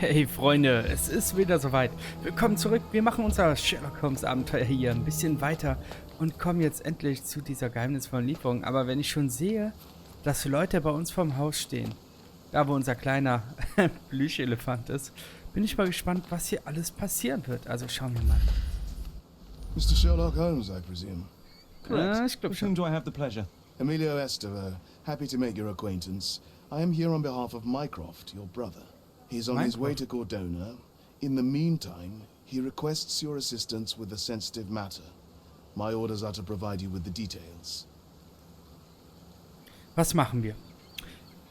Hey Freunde, es ist wieder soweit. Willkommen zurück. Wir machen unser Sherlock Holmes Abenteuer hier ein bisschen weiter und kommen jetzt endlich zu dieser geheimnisvollen Lieferung. Aber wenn ich schon sehe, dass Leute bei uns vorm Haus stehen, da wo unser kleiner Plüschelefant ist, bin ich mal gespannt, was hier alles passieren wird. Also schauen wir mal. Mr. Sherlock Holmes, I presume. Correct. Ich glaube With whom schon. do I have the pleasure? Emilio Estevaux, happy to make your acquaintance. I am here on behalf of Mycroft, your brother. He's on his way to Cordona. In the meantime, he requests your assistance with a sensitive matter. My orders are to provide you with the details. Was machen wir?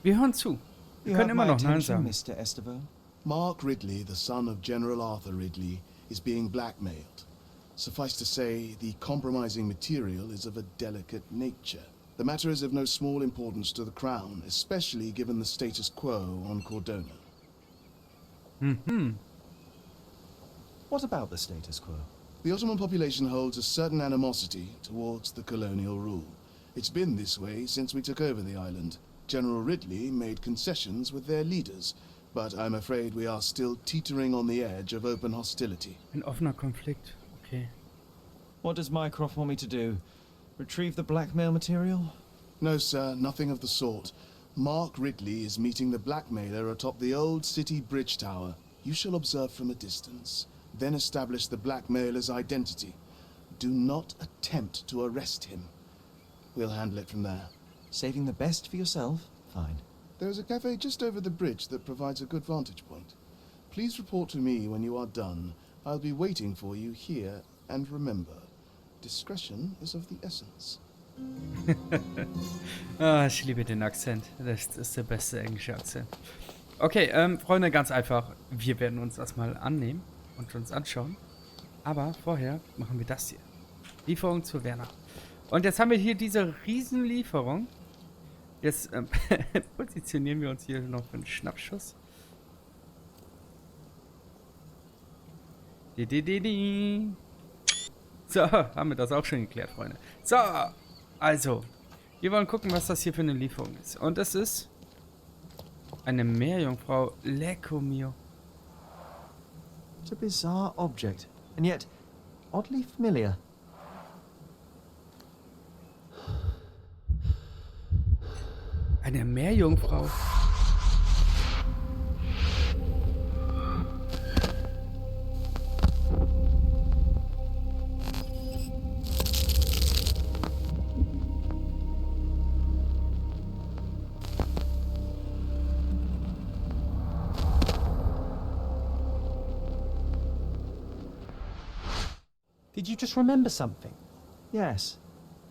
Wir hören zu. Wir können immer noch Nein sagen. Mr. Estevaux. Mark Ridley, the son of General Arthur Ridley, is being blackmailed. Suffice to say, the compromising material is of a delicate nature. The matter is of no small importance to the Crown, especially given the status quo on Cordona. What about the status quo? The Ottoman population holds a certain animosity towards the colonial rule. It's been this way since we took over the island. General Ridley made concessions with their leaders, but I'm afraid we are still teetering on the edge of open hostility. Ein offener Konflikt. Okay. What does Mycroft want me to do? Retrieve the blackmail material? No, sir, nothing of the sort. Mark Ridley is meeting the blackmailer atop the old city bridge tower. You shall observe from a distance, then establish the blackmailer's identity. Do not attempt to arrest him. We'll handle it from there. Saving the best for yourself? Fine. There's a cafe just over the bridge that provides a good vantage point. Please report to me when you are done. I'll be waiting for you here, and remember, discretion is of the essence. Ich liebe den Akzent. Das ist der beste englische Akzent. Okay, Freunde, ganz einfach. Wir werden uns das mal annehmen und uns anschauen. Aber vorher machen wir das hier. Lieferung zu Werner. Und jetzt haben wir hier diese Riesenlieferung. Jetzt positionieren wir uns hier noch für einen Schnappschuss. So, haben wir das auch schon geklärt, Freunde. So, also, wir wollen gucken, was das hier für eine Lieferung ist. Und es ist eine Meerjungfrau. Lecco mio. It's a bizarre object, and yet oddly familiar. Eine Meerjungfrau. Did you just remember something? Yes.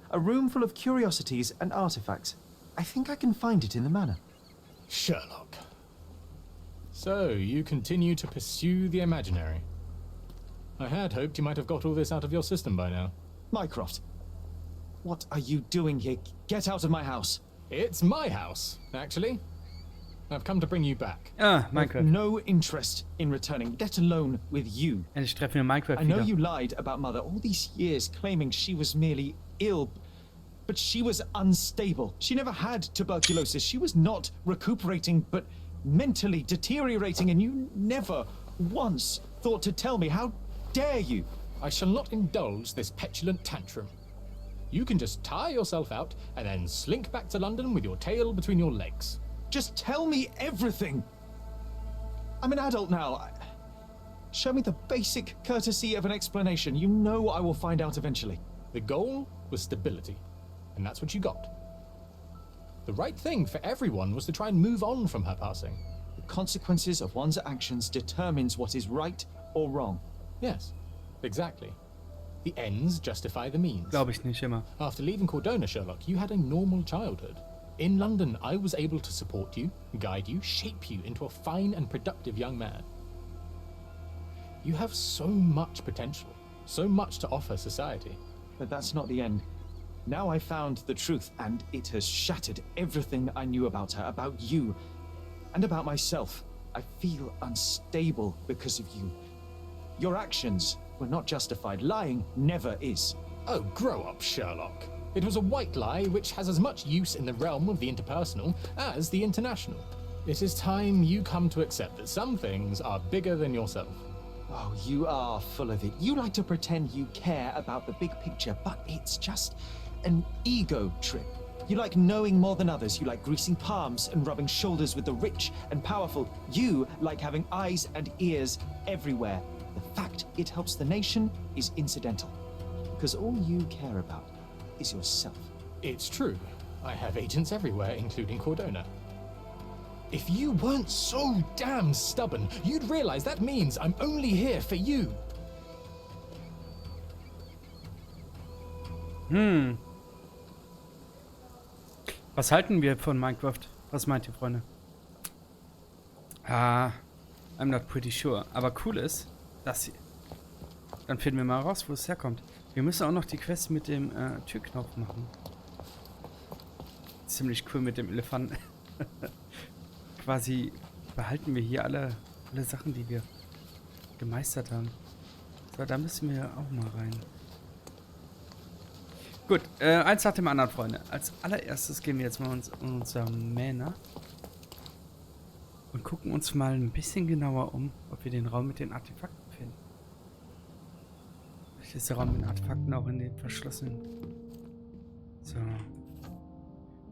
A room full of curiosities and artifacts. I think I can find it in the manor. Sherlock. So, you continue to pursue the imaginary. I had hoped you might have got all this out of your system by now. Mycroft, what are you doing here? Get out of my house. It's my house, actually. I've come to bring you back. Ah, I have Minecraft. no interest in returning, let alone with you. Endlich treffen wir Minecraft I know wieder. you lied about Mother all these years, claiming she was merely ill, but she was unstable. She never had tuberculosis. She was not recuperating, but mentally deteriorating, and you never once thought to tell me. How dare you? I shall not indulge this petulant tantrum. You can just tire yourself out and then slink back to London with your tail between your legs. Just tell me everything. I'm an adult now. Show me the basic courtesy of an explanation. You know I will find out eventually. The goal was stability, and that's what you got. The right thing for everyone was to try and move on from her passing. The consequences of one's actions determines what is right or wrong. Yes, exactly. The ends justify the means. Glaube ich nicht immer. After leaving Cordona, Sherlock, you had a normal childhood. In London, I was able to support you, guide you, shape you into a fine and productive young man. You have so much potential, so much to offer society. But that's not the end. Now I found the truth, and it has shattered everything I knew about her, about you, and about myself. I feel unstable because of you. Your actions were not justified. Lying never is. Oh, grow up, Sherlock. It was a white lie which has as much use in the realm of the interpersonal as the international. It is time you come to accept that some things are bigger than yourself. Oh, you are full of it. You like to pretend you care about the big picture, but it's just an ego trip. You like knowing more than others. You like greasing palms and rubbing shoulders with the rich and powerful. You like having eyes and ears everywhere. The fact it helps the nation is incidental, because all you care about is yourself. It's true. I have agents everywhere, including Cordona. If you weren't so damn stubborn, you'd realize that means I'm only here for you. Was halten wir von Mycrofts? Was meint ihr, Freunde? Ah, I'm not pretty sure. Aber cool ist, das hier. Dann finden wir mal raus, wo es herkommt. Wir müssen auch noch die Quest mit dem Türknopf machen. Ziemlich cool mit dem Elefanten. Quasi behalten wir hier alle Sachen, die wir gemeistert haben. So, da müssen wir auch mal rein. Gut, eins nach dem anderen, Freunde. Als allererstes gehen wir jetzt mal in unser Mana und gucken uns mal ein bisschen genauer um, ob wir den Raum mit den Artefakten finden. Vielleicht ist der Raum mit den Artefakten auch in den verschlossenen. So.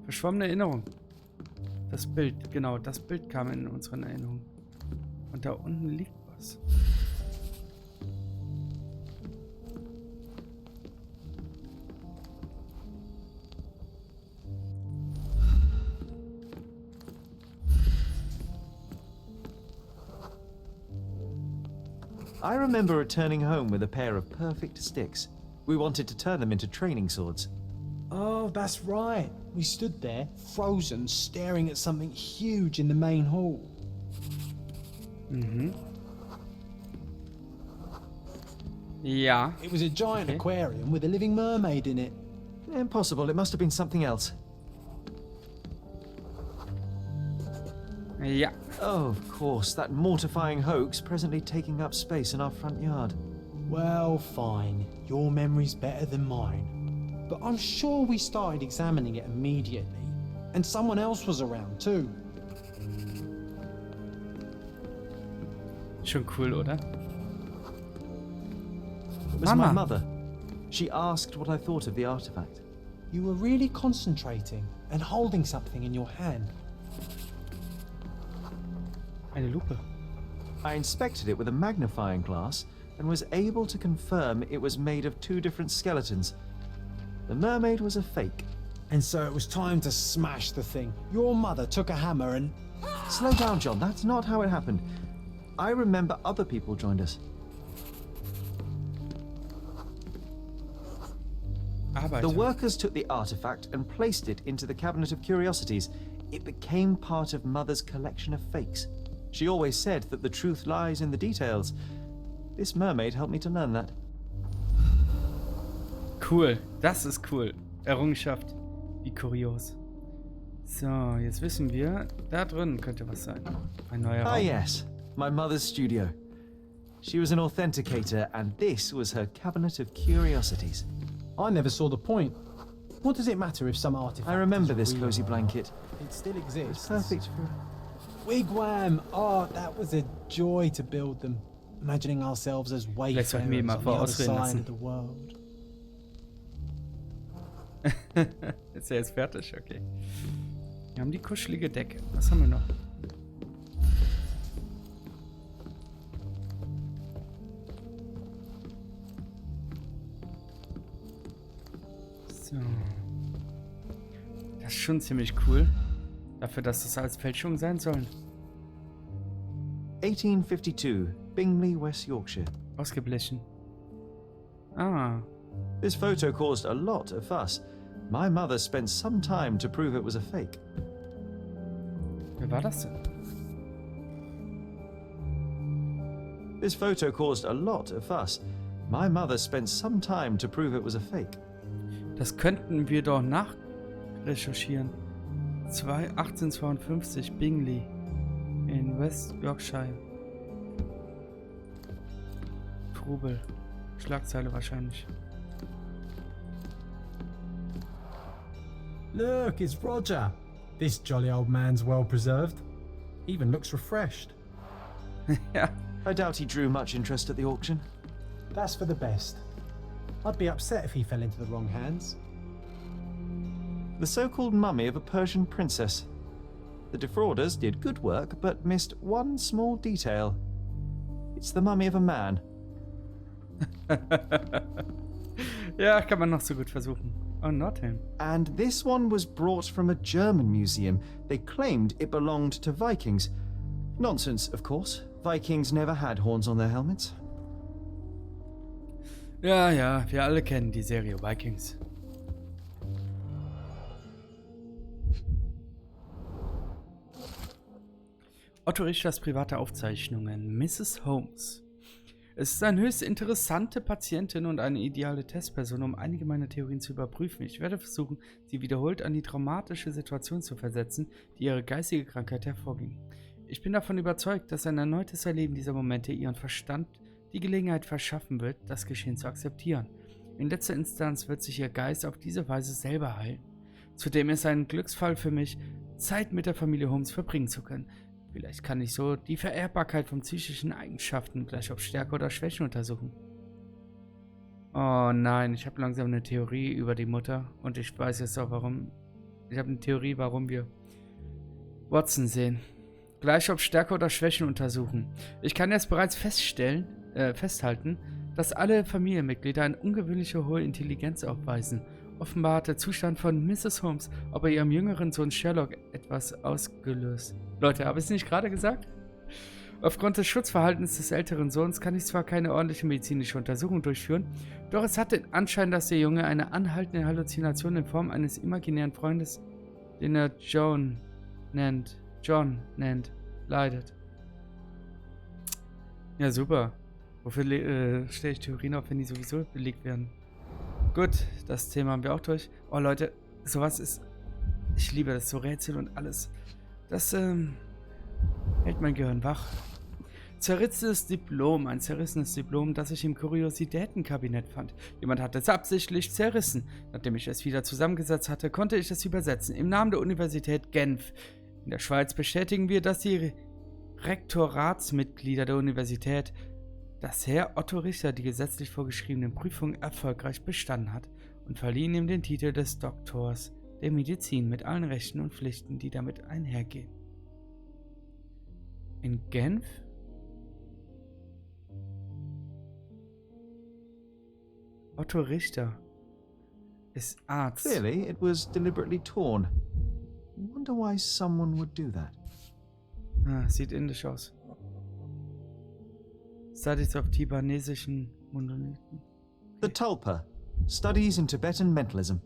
Verschwommene Erinnerung. Das Bild, genau, das Bild kam in unseren Erinnerungen. Und da unten liegt was. I remember returning home with a pair of perfect sticks. We wanted to turn them into training swords. Oh, that's right. We stood there, frozen, staring at something huge in the main hall. Ja. It was a giant aquarium with a living mermaid in it. Impossible, it must have been something else. Ja. Oh, of course, that mortifying hoax presently taking up space in our front yard. Well, fine. Your memory's better than mine. But I'm sure we started examining it immediately. And someone else was around too. Schon cool, oder? It was my mother. She asked what I thought of the artifact. You were really concentrating and holding something in your hand. Eine Lupe. I inspected it with a magnifying glass and was able to confirm it was made of two different skeletons. The mermaid was a fake. And so it was time to smash the thing. Your mother took a hammer and... Slow down, John. That's not how it happened. I remember other people joined us. Arbeiter. The workers took the artifact and placed it into the cabinet of curiosities. It became part of Mother's collection of fakes. She always said that the truth lies in the details. This mermaid helped me to learn that. Cool, das ist cool. Errungenschaft. Wie kurios. So, jetzt wissen wir, da drin könnte was sein. Ein neuer Raum. Ah yes, my mother's studio. She was an authenticator and this was her cabinet of curiosities. I never saw the point. What does it matter if some artifact... I remember is this real cozy or not? blanket. It still exists. It's perfect for... Wigwam! Oh, that was a joy to build them. Imagining ourselves as Vielleicht sollten wir ihn wayfarers mal on the other ausreden side lassen. of the world. Ist er jetzt fertig? Okay. Wir haben die kuschelige Decke. Was haben wir noch? So. Das ist schon ziemlich cool. Dafür, dass das alles Fälschungen sein sollen. 1852, Bingley, West Yorkshire. Ausgeblichen. Ah. This photo caused a lot of fuss. My mother spent some time to prove it was a fake. Wer war das denn? This photo caused a lot of fuss. My mother spent some time to prove it was a fake. Das könnten wir doch nachrecherchieren. 1852 Bingley in West Yorkshire. Trubel. Schlagzeile wahrscheinlich. Look, it's Roger. This jolly old man's well preserved. Even looks refreshed. Ja. I doubt he drew much interest at the auction. That's for the best. I'd be upset if he fell into the wrong hands. The so-called mummy of a Persian princess. The defrauders did good work, but missed one small detail. It's the mummy of a man. Ja, kann man noch so gut versuchen. Oh, not him. And this one was brought from a German museum. They claimed it belonged to Vikings. Nonsense, of course. Vikings never had horns on their helmets. Ja, ja, wir alle kennen die Serie Vikings. Otto Richters private Aufzeichnungen. Mrs. Holmes. Es ist eine höchst interessante Patientin und eine ideale Testperson, um einige meiner Theorien zu überprüfen. Ich werde versuchen, sie wiederholt an die traumatische Situation zu versetzen, die ihre geistige Krankheit hervorging. Ich bin davon überzeugt, dass ein erneutes Erleben dieser Momente ihren Verstand die Gelegenheit verschaffen wird, das Geschehen zu akzeptieren. In letzter Instanz wird sich ihr Geist auf diese Weise selber heilen. Zudem ist es ein Glücksfall für mich, Zeit mit der Familie Holmes verbringen zu können. Vielleicht kann ich so die Vererbbarkeit von psychischen Eigenschaften, gleich ob Stärke oder Schwächen, untersuchen. Oh nein, ich habe langsam eine Theorie über die Mutter und ich weiß jetzt auch warum. Ich habe eine Theorie, warum wir Watson sehen. Gleich ob Stärke oder Schwächen untersuchen. Ich kann jetzt bereits festhalten, dass alle Familienmitglieder eine ungewöhnliche hohe Intelligenz aufweisen. Offenbar hat der Zustand von Mrs. Holmes bei ihrem jüngeren Sohn Sherlock etwas ausgelöst. Leute, habe ich es nicht gerade gesagt? Aufgrund des Schutzverhaltens des älteren Sohns kann ich zwar keine ordentliche medizinische Untersuchung durchführen, doch es hat den Anschein, dass der Junge eine anhaltende Halluzination in Form eines imaginären Freundes, den er John nennt, leidet. Ja, super. Wofür stelle ich Theorien auf, wenn die sowieso belegt werden? Gut, das Thema haben wir auch durch. Oh Leute, sowas ist... Ich liebe das, so Rätsel und alles. Das hält mein Gehirn wach. Zerrissenes Diplom. Ein zerrissenes Diplom, das ich im Kuriositätenkabinett fand. Jemand hat es absichtlich zerrissen. Nachdem ich es wieder zusammengesetzt hatte, konnte ich es übersetzen. Im Namen der Universität Genf. In der Schweiz bestätigen wir, dass die Rektoratsmitglieder der Universität, dass Herr Otto Richter die gesetzlich vorgeschriebenen Prüfungen erfolgreich bestanden hat und verliehen ihm den Titel des Doktors der Medizin mit allen Rechten und Pflichten, die damit einhergehen. In Genf? Otto Richter ist Arzt. Clearly, it was deliberately torn. Wonder why someone would do that. Ah, sieht indisch aus. Studies auf tibanesischen Monolithen. The Tulpa. Studies in Tibetan Mentalism.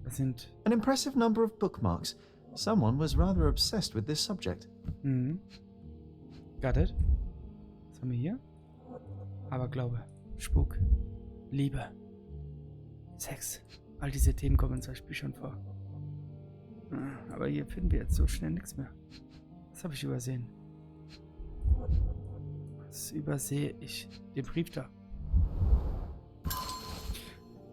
Das sind... An impressive number of bookmarks. Someone was rather obsessed with this subject. Mhm. Got it. Was haben wir hier? Aberglaube, Spuk, Liebe, Sex. All diese Themen kommen in solchen Büchern vor. Aber hier finden wir jetzt so schnell nichts mehr. Was habe ich übersehen? Was übersehe ich? Den Brief da.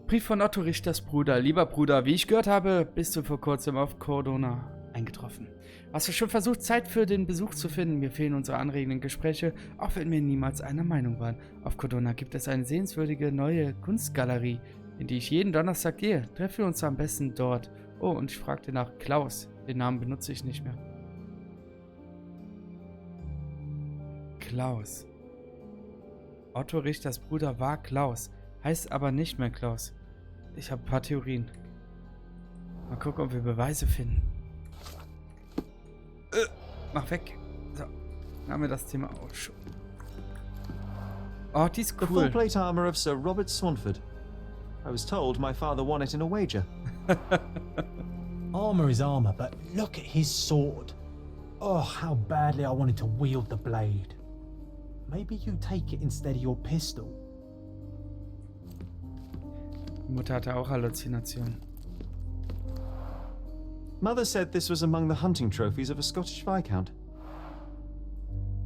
Brief von Otto Richters Bruder. Lieber Bruder, wie ich gehört habe, bist du vor kurzem auf Cordona eingetroffen. Hast du schon versucht, Zeit für den Besuch zu finden? Mir fehlen unsere anregenden Gespräche, auch wenn wir niemals einer Meinung waren. Auf Cordona gibt es eine sehenswürdige neue Kunstgalerie, in die ich jeden Donnerstag gehe. Treffen wir uns am besten dort. Oh, und ich fragte nach Klaus. Den Namen benutze ich nicht mehr. Klaus. Otto Richters Bruder war Klaus, heißt aber nicht mehr Klaus. Ich habe ein paar Theorien. Mal gucken, ob wir Beweise finden. Mach weg. So, dann haben wir das Thema auch schon. Oh, die ist The cool. full-plate armor of Sir Robert Swanford. I was told my father won it in a wager. Armour is armour, but look at his sword. Oh, how badly I wanted to wield the blade. Maybe you take it instead of your pistol. Die Mutter hatte auch Halluzinationen. Mother said this was among the hunting trophies of a Scottish Viscount.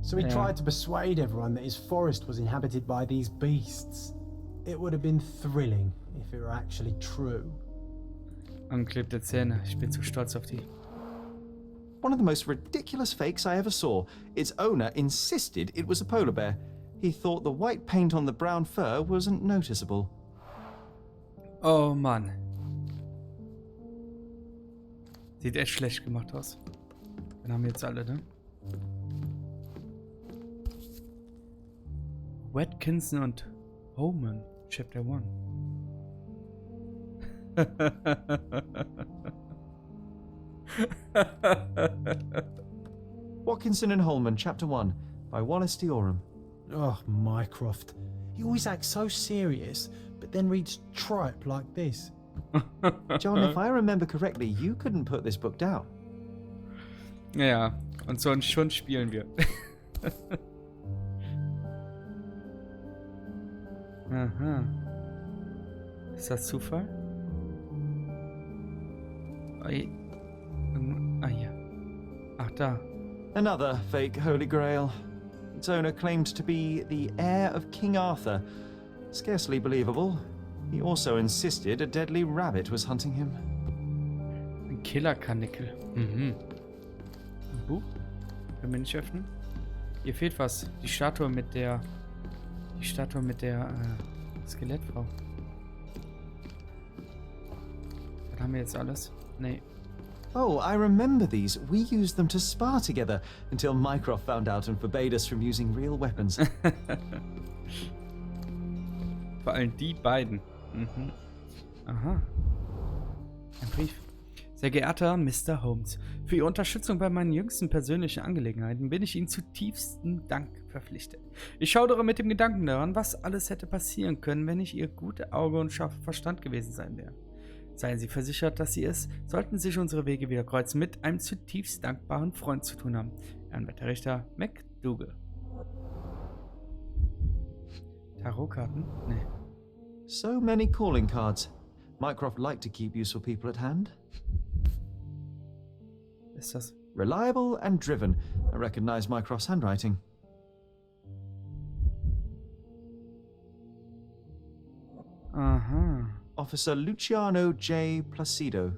So he Yeah. tried to persuade everyone that his forest was inhabited by these beasts. It would have been thrilling if it were actually true. Angeklebte Zähne. Ich bin zu stolz auf die. One of the most ridiculous fakes I ever saw. Its owner insisted it was a polar bear. He thought the white paint on the brown fur wasn't noticeable. Oh Mann. Sieht echt schlecht gemacht aus. Den haben wir jetzt alle, ne? Watkinson und Homan, Chapter 1. Watkinson and Holman, Chapter 1, by Wallace D. Oram. Oh, Mycroft. He always acts so serious, but then reads tripe like this. John, if I remember correctly, you couldn't put this book down. Ja, und so einen Schund spielen wir. Aha. Ist das Zufall? Ah, hier. Ach, da. Another fake Holy Grail. Its owner claimed to be the heir of King Arthur. Scarcely believable. He also insisted a deadly rabbit was hunting him. Ein Killerkanickel. Mhm. Ein Buch? Können wir nicht öffnen? Hier fehlt was. Die Statue mit der Skelettfrau. Das haben wir jetzt alles? Nee. Oh, I remember these. We used them to spar together until Mycroft found out and forbade us from using real weapons. Vor allem die beiden. Mhm. Aha. Ein Brief. Sehr geehrter Mr. Holmes, für Ihre Unterstützung bei meinen jüngsten persönlichen Angelegenheiten bin ich Ihnen zutiefsten Dank verpflichtet. Ich schaudere mit dem Gedanken daran, was alles hätte passieren können, wenn ich Ihr gutes Auge und scharfer Verstand gewesen sein wäre. Seien Sie versichert, dass Sie es, sollten sich unsere Wege wieder kreuzen, mit einem zutiefst dankbaren Freund zu tun haben. Ehrenwerter Richter McDougal. Tarotkarten? Nee. So many calling cards. Mycroft liked to keep useful people at hand. Ist das? Reliable and driven. I recognize Mycroft's handwriting. Aha. Officer Luciano J. Placido.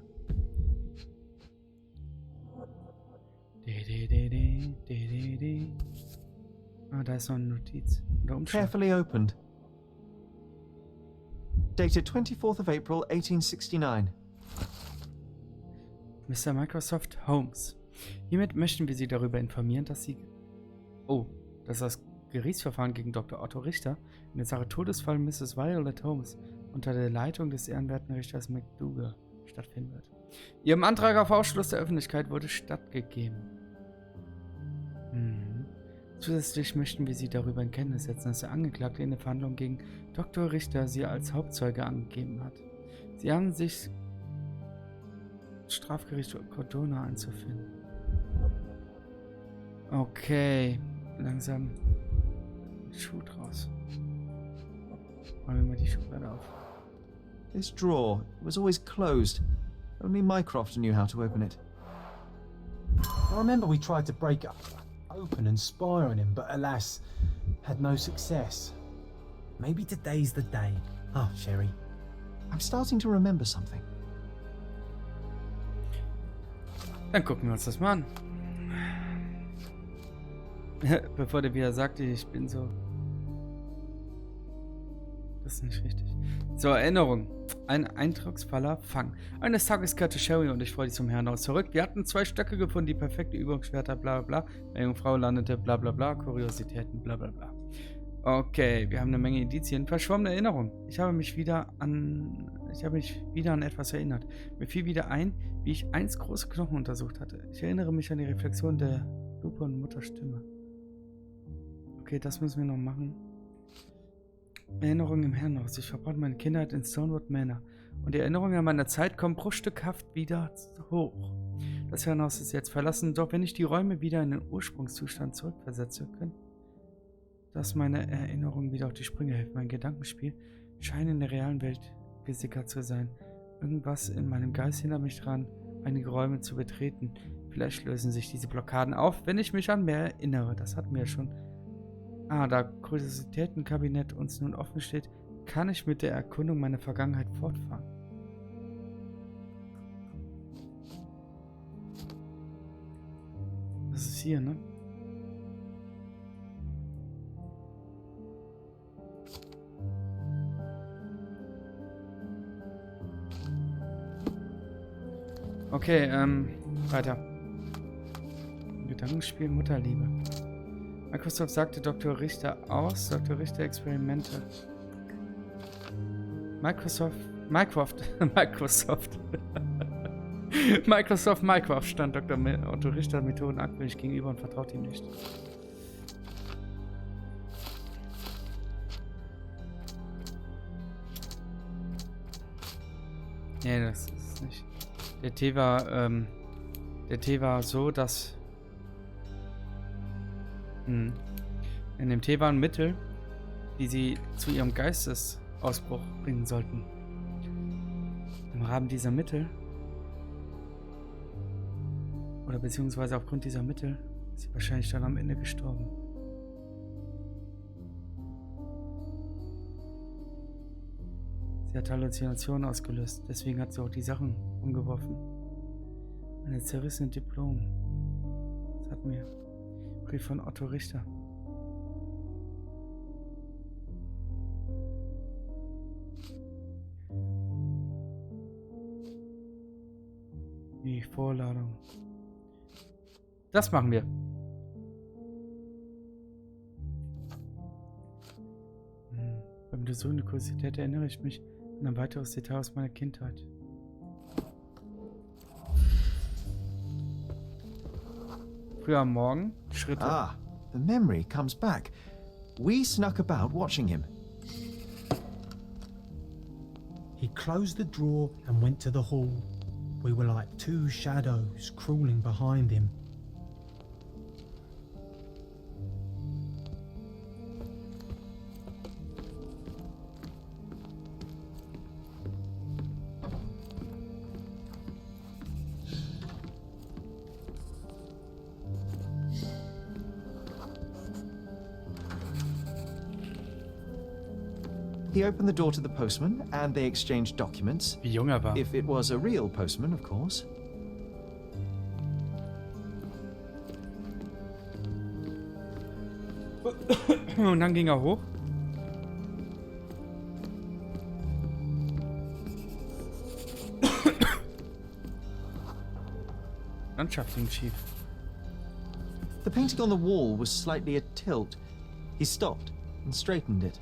Ah, da ist noch eine Notiz. Oder Umschlag. Carefully opened. Dated 24th of April, 1869. Mr. Microsoft Holmes. Hiermit möchten wir Sie darüber informieren, dass das Gerichtsverfahren gegen Dr. Otto Richter in der Sache Todesfall Mrs. Violet Holmes unter der Leitung des ehrenwerten Richters McDougal stattfinden wird. Ihrem Antrag auf Ausschluss der Öffentlichkeit wurde stattgegeben. Zusätzlich möchten wir Sie darüber in Kenntnis setzen, dass der Angeklagte in der Verhandlung gegen Dr. Richter Sie als Hauptzeuge angegeben hat. Sie haben sich Strafgericht Cordona anzufinden. Okay, langsam Schuh draus. Machen wir mal die Schublade auf. This drawer was always closed. Only Mycroft knew how to open it. I remember we tried to break it open and spy on him, but alas, had no success. Maybe today's the day. Oh, Sherry. I'm starting to remember something. Dann gucken wir uns das mal an. Bevor der wieder sagt, ich bin so... Das ist nicht richtig. So, Erinnerung. Ein eindrucksvoller Fang. Eines Tages kehrte Sherry und ich freute zum Herrenhaus zurück. Wir hatten 2 Stöcke gefunden, die perfekte Übungsschwerter, bla bla bla. Eine Jungfrau landete, bla bla bla. Kuriositäten, bla bla bla. Okay, wir haben eine Menge Indizien. Verschwommene Erinnerung. Ich habe mich wieder an etwas erinnert. Mir fiel wieder ein, wie ich einst große Knochen untersucht hatte. Ich erinnere mich an die Reflexion der Lupe und Mutters Stimme. Okay, das müssen wir noch machen. Erinnerungen im Herrenhaus. Ich verbrachte meine Kindheit in Stonewood Manor. Und die Erinnerungen an meine Zeit kommen bruchstückhaft wieder hoch. Das Herrenhaus ist jetzt verlassen, doch wenn ich die Räume wieder in den Ursprungszustand zurückversetze, können das meine Erinnerungen wieder auf die Sprünge helfen. Mein Gedankenspiel scheint in der realen Welt gesickert zu sein. Irgendwas in meinem Geist hindert mich daran, einige Räume zu betreten. Vielleicht lösen sich diese Blockaden auf, wenn ich mich an mehr erinnere. Das hatten wir ja schon. Da Kuriositätenkabinett uns nun offen steht, kann ich mit der Erkundung meiner Vergangenheit fortfahren. Das ist hier, ne? Okay, weiter. Gedankenspiel Mutterliebe. Microsoft sagte Dr. Richter aus. Dr. Richter Experimente. Microsoft Mycrofts stand Dr. Otto Richter Methoden argwöhnisch gegenüber und vertraut ihm nicht. Nee, das ist nicht. Der Tee war so, dass in dem Tee waren Mittel, die sie zu ihrem Geistesausbruch bringen sollten. Im Rahmen dieser Mittel oder beziehungsweise aufgrund dieser Mittel ist sie wahrscheinlich dann am Ende gestorben. Sie hat Halluzinationen ausgelöst, deswegen hat sie auch die Sachen umgeworfen. Eine zerrissene Diplom. Das hat mir Brief von Otto Richter. Die Vorladung. Das machen wir. Beim Besuchen der Kuriosität erinnere ich mich an ein weiteres Detail aus meiner Kindheit. Früher am Morgen, Schritte. Ah, the memory comes back. We snuck about watching him. He closed the drawer and went to the hall. We were like two shadows crawling behind him. He opened the door to the postman, and they exchanged documents. Wie jung er war. If it was a real postman, of course. Und dann ging er hoch. Landschaft ging schief. The painting on the wall was slightly atilt. He stopped and straightened it.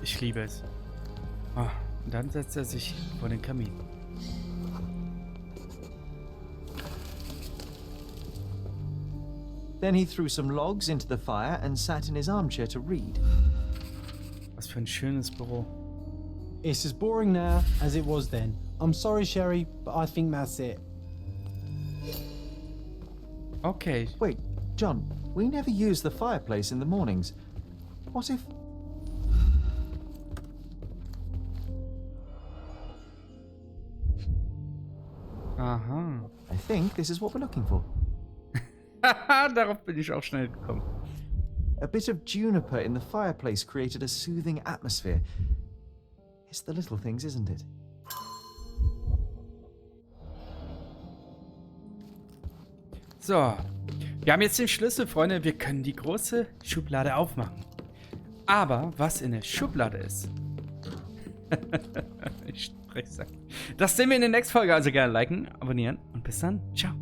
Ich liebe es. Oh, und dann setzt er sich vor den Kamin. Then he threw some logs into the fire and sat in his armchair to read. Was für ein schönes Büro. It's as boring now as it was then. I'm sorry, Sherry, but I think that's it. Okay. Wait, John, we never use the fireplace in the mornings. What if... Aha. I think this is what we're looking for. Darauf bin ich auch schnell gekommen. A bit of juniper in the fireplace created a soothing atmosphere. It's the little things, isn't it? So. Wir haben jetzt den Schlüssel, Freunde. Wir können die große Schublade aufmachen. Aber was in der Schublade ist... ich spreche. Das sehen wir in der nächsten Folge. Also gerne liken, abonnieren und bis dann. Ciao.